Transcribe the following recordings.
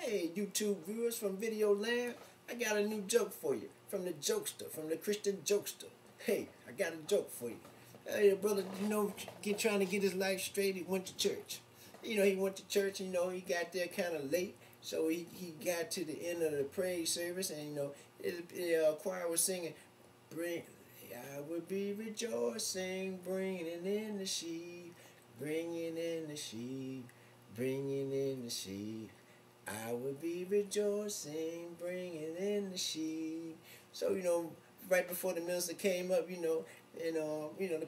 Hey, YouTube viewers from Video Land, I got a new joke for you from the jokester, from the Christian jokester. Hey, I got a joke for you. Hey, brother, trying to get his life straight, he went to church. He went to church, he got there kind of late, so he got to the end of the praise service, and, the choir was singing, I will be rejoicing, bringing in the sheep, bringing in the sheep, bringing in the sheep. I will be rejoicing, bringing in the sheep. So, right before the minister came up, the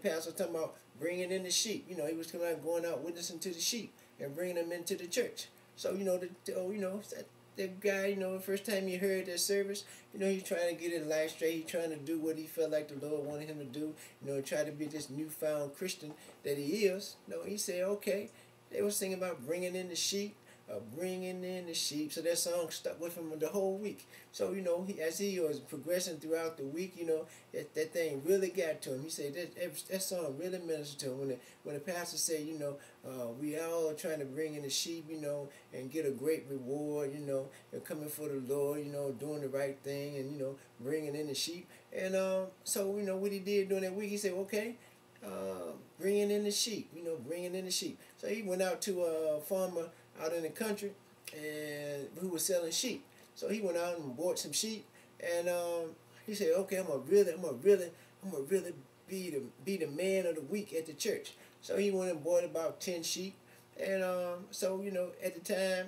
pastor was talking about bringing in the sheep. He was going out witnessing to the sheep and bringing them into the church. So, the guy, the first time he heard that service, he's trying to get his life straight. He's trying to do what he felt like the Lord wanted him to do. Try to be this newfound Christian that he is. He said, okay. They were singing about bringing in the sheep. Bringing in the sheep. So that song stuck with him the whole week. So, as he was progressing throughout the week, that thing really got to him. He said that song really ministered to him. When the pastor said, we all are trying to bring in the sheep, and get a great reward, and coming for the Lord, doing the right thing, and, bringing in the sheep. And so, what he did during that week, he said, okay, bringing in the sheep, bringing in the sheep. So he went out to a farmer out in the country, and who was selling sheep. So he went out and bought some sheep, and he said, okay, I'm gonna really be the man of the week at the church. So he went and bought about 10 sheep, and so at the time,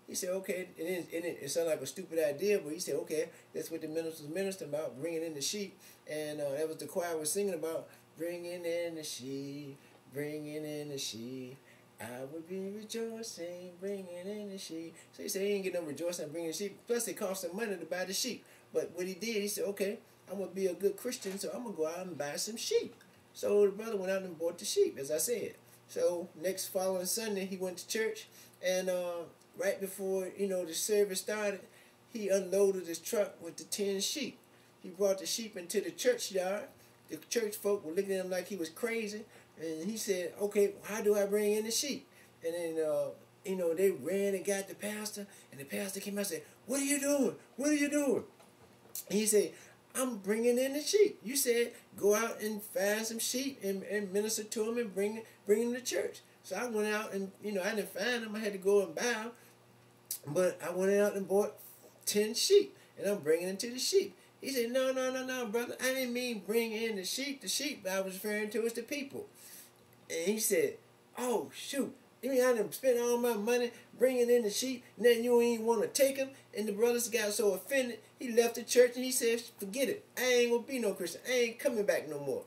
he said, okay, and it sounded like a stupid idea, but he said, okay, that's what the minister was ministering about, bringing in the sheep, and that was the choir was singing about, bringing in the sheep, bringing in the sheep. I would be rejoicing, bringing in the sheep. So he said he didn't get no rejoicing bringing the sheep. Plus it cost him money to buy the sheep. But what he did, he said, okay, I'm going to be a good Christian, so I'm going to go out and buy some sheep. So the brother went out and bought the sheep, as I said. So next following Sunday, he went to church, and right before, the service started, he unloaded his truck with the 10 sheep. He brought the sheep into the churchyard. The church folk were looking at him like he was crazy. And he said, okay, how do I bring in the sheep? And then, they ran and got the pastor. And the pastor came out and said, what are you doing? What are you doing? And he said, I'm bringing in the sheep. You said, go out and find some sheep and minister to them and bring them to church. So I went out and, I didn't find them. I had to go and buy them. But I went out and bought 10 sheep. And I'm bringing them to the sheep. He said, no, brother. I didn't mean bring in the sheep. The sheep I was referring to is the people. And he said, oh, shoot. You mean I done spent all my money bringing in the sheep, and then you ain't want to take them? And the brothers got so offended, he left the church, and he said, forget it. I ain't going to be no Christian. I ain't coming back no more.